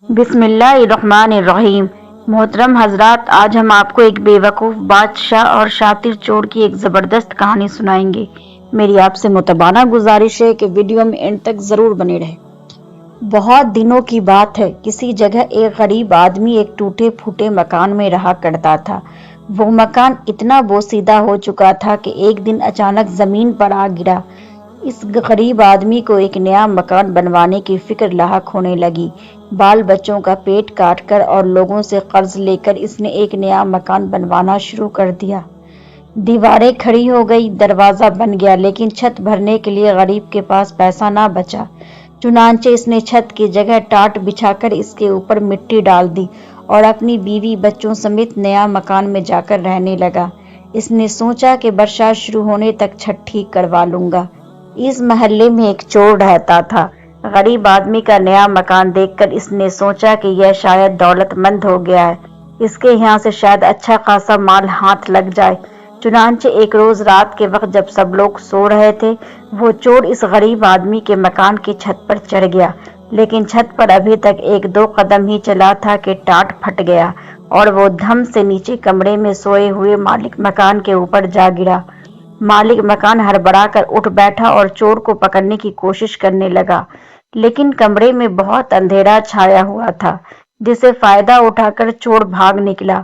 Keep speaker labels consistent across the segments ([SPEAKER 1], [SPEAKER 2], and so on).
[SPEAKER 1] بسم اللہ الرحمن الرحیم۔ محترم حضرات، آج ہم آپ کو ایک بے وقوف بادشاہ اور شاطر چور کی ایک زبردست کہانی سنائیں گے۔ میری آپ سے متبانہ گزارش ہے کہ ویڈیو میں اینڈ تک ضرور بنے رہے۔ بہت دنوں کی بات ہے، کسی جگہ ایک غریب آدمی ایک ٹوٹے پھوٹے مکان میں رہا کرتا تھا۔ وہ مکان اتنا بوسیدہ ہو چکا تھا کہ ایک دن اچانک زمین پر آ گرا۔ اس غریب آدمی کو ایک نیا مکان بنوانے کی فکر لاحق ہونے لگی۔ بال بچوں کا پیٹ کاٹ کر اور لوگوں سے قرض لے کر اس نے ایک نیا مکان بنوانا شروع کر دیا۔ دیواریں کھڑی ہو گئی، دروازہ بن گیا، لیکن چھت بھرنے کے لیے غریب کے پاس پیسہ نہ بچا۔ چنانچہ اس نے چھت کی جگہ ٹاٹ بچھا کر اس کے اوپر مٹی ڈال دی اور اپنی بیوی بچوں سمیت نیا مکان میں جا کر رہنے لگا۔ اس نے سوچا کہ برسات شروع ہونے تک چھت ٹھیک کروا لوں گا۔ اس محلے میں ایک چور رہتا تھا۔ غریب آدمی کا نیا مکان دیکھ کر اس نے سوچا کہ یہ شاید دولت مند ہو گیا ہے، اس کے یہاں سے شاید اچھا خاصا مال ہاتھ لگ جائے۔ چنانچہ ایک روز رات کے وقت جب سب لوگ سو رہے تھے، وہ چور اس غریب آدمی کے مکان کی چھت پر چڑھ گیا، لیکن چھت پر ابھی تک ایک دو قدم ہی چلا تھا کہ ٹاٹ پھٹ گیا اور وہ دھم سے نیچے کمرے میں سوئے ہوئے مالک مکان کے اوپر جا گرا۔ مالک مکان ہڑبڑا کر اٹھ بیٹھا اور چور کو پکڑنے کی کوشش کرنے لگا، لیکن کمرے میں بہت اندھیرا چھایا ہوا تھا، جسے فائدہ اٹھا کر چور بھاگ نکلا۔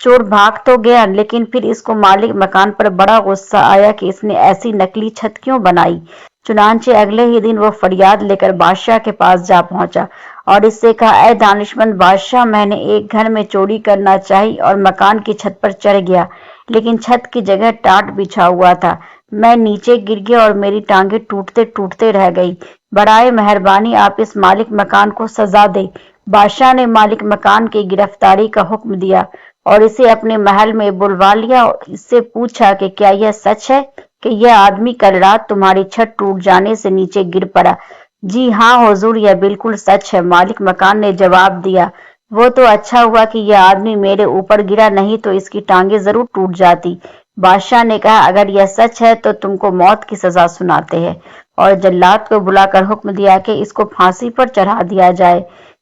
[SPEAKER 1] چور بھاگ تو گیا، لیکن پھر اس کو مالک مکان پر بڑا غصہ آیا کہ اس نے ایسی نکلی چھت کیوں بنائی۔ چنانچہ اگلے ہی دن وہ فریاد لے کر بادشاہ کے پاس جا پہنچا اور اس سے کہا، اے دانشمند بادشاہ، میں نے ایک گھر میں چوری کرنا چاہی اور مکان کی چھت پر چڑھ گیا، لیکن چھت کی جگہ ٹاٹ بچھا ہوا تھا۔ میں نیچے گر گیا اور میری ٹانگیں ٹوٹتے ٹوٹتے رہ گئی۔ برائے مہربانی آپ اس مالک مکان کو سزا دے۔ بادشاہ نے مالک مکان کی گرفتاری کا حکم دیا اور اسے اپنے محل میں بلوا لیا اور اس سے پوچھا کہ کیا یہ سچ ہے کہ یہ آدمی کل رات تمہاری چھت ٹوٹ جانے سے نیچے گر پڑا؟ جی ہاں حضور، یہ بالکل سچ ہے، مالک مکان نے جواب دیا۔ وہ تو اچھا ہوا کہ یہ آدمی میرے اوپر گرا، نہیں تو اس کی ٹانگیں ضرور ٹوٹ جاتی۔ بادشاہ نے کہا، اگر یہ سچ ہے تو تم کو موت کی سزا سناتے ہیں، اور جلاد کو بلا کر حکم دیا کہ اس کو پھانسی پر چڑھا دیا جائے۔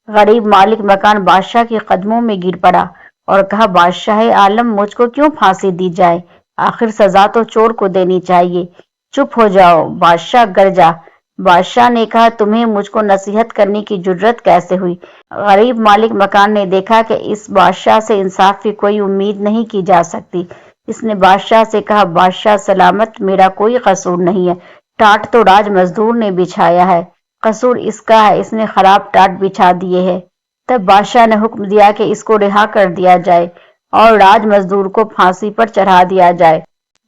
[SPEAKER 1] غریب مالک مکان بادشاہ کے قدموں میں گر پڑا اور کہا، بادشاہ عالم، مجھ کو کیوں پھانسی دی جائے؟ آخر سزا تو چور کو دینی چاہیے۔ چپ ہو جاؤ، بادشاہ گرجا۔ بادشاہ نے کہا، تمہیں مجھ کو نصیحت کرنے کی جرت کیسے ہوئی؟ غریب مالک مکان نے دیکھا کہ اس بادشاہ سے انصاف کی کوئی امید نہیں کی جا سکتی۔ اس نے بادشاہ سے کہا، بادشاہ سلامت، میرا کوئی قصور نہیں ہے، ٹاٹ تو راج مزدور نے بچھایا ہے، قصور اس کا ہے، اس نے خراب ٹاٹ بچھا دیے ہے۔ تب بادشاہ نے حکم دیا کہ اس کو رہا کر دیا جائے اور راج مزدور کو پھانسی پر چڑھا دیا جائے۔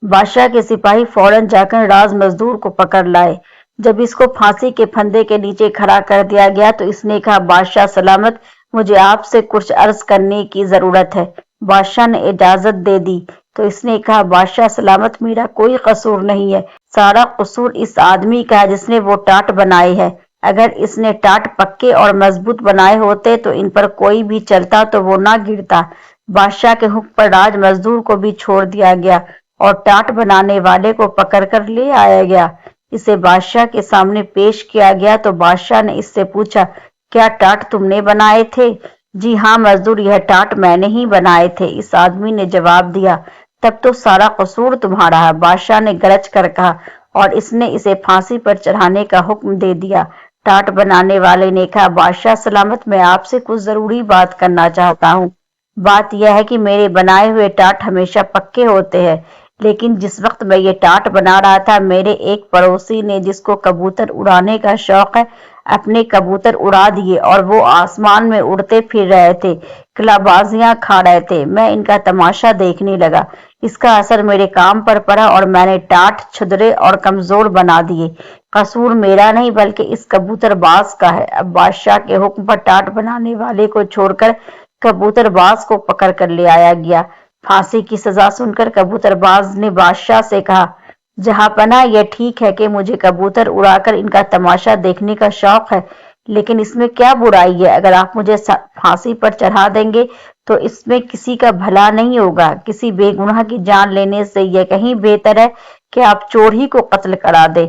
[SPEAKER 1] بادشاہ کے سپاہی فوراً جا کر راج مزدور کو پکڑ لائے۔ جب اس کو پھانسی کے پھندے کے نیچے کھڑا کر دیا گیا تو اس نے کہا، بادشاہ سلامت، مجھے آپ سے کچھ عرض کرنے کی ضرورت ہے۔ بادشاہ نے اجازت دے دی تو اس نے کہا، بادشاہ سلامت، میرا کوئی قصور نہیں ہے، سارا قصور اس آدمی کا ہے جس نے وہ ٹاٹ بنائے ہے۔ اگر اس نے ٹاٹ پکے اور مضبوط بنائے ہوتے تو ان پر کوئی بھی چلتا تو وہ نہ گرتا۔ بادشاہ کے حکم پر راج مزدور کو بھی چھوڑ دیا گیا اور ٹاٹ بنانے والے کو پکڑ کر لے آیا گیا۔ اسے بادشاہ کے سامنے پیش کیا گیا تو بادشاہ نے اس سے پوچھا، کیا ٹاٹ تم نے بنائے تھے؟ جی ہاں مزدور، یہ ٹاٹ میں نے ہی بنائے تھے، اس آدمی نے جواب دیا۔ تب تو سارا قصور تمہارا ہے، بادشاہ نے گرج کر کہا، اور اس نے اسے پھانسی پر چڑھانے کا حکم دے دیا۔ ٹاٹ بنانے والے نے کہا، بادشاہ سلامت، میں آپ سے کچھ ضروری بات کرنا چاہتا ہوں۔ بات یہ ہے کہ میرے بنائے ہوئے ٹاٹ ہمیشہ پکے ہوتے ہیں، لیکن جس وقت میں یہ ٹاٹ بنا رہا تھا، میرے ایک پڑوسی نے، جس کو کبوتر اڑانے کا شوق ہے، اپنے کبوتر اڑا دیے اور وہ آسمان میں اڑتے پھر رہے تھے، قلابازیاں کھا رہے تھے۔ میں ان کا تماشا دیکھنے لگا، اس کا اثر میرے کام پر پڑا اور میں نے ٹاٹ چھدرے اور کمزور بنا دیے۔ قصور میرا نہیں بلکہ اس کبوتر باز کا ہے۔ اب بادشاہ کے حکم پر ٹاٹ بنانے والے کو چھوڑ کر کبوتر باز کو پکڑ کر لے آیا گیا۔ پھانسی کی سزا سن کر کبوتر باز نے بادشاہ سے کہا، جہاں پناہ، یہ ٹھیک ہے کہ مجھے کبوتر اڑا کر ان کا تماشا دیکھنے کا شوق ہے، لیکن اس میں کیا برائی ہے؟ اگر آپ مجھے پھانسی پر چڑھا دیں گے تو اس میں کسی کا بھلا نہیں ہوگا۔ کسی بے گناہ کی جان لینے سے یہ کہیں بہتر ہے کہ آپ چور ہی کو قتل کرا دیں۔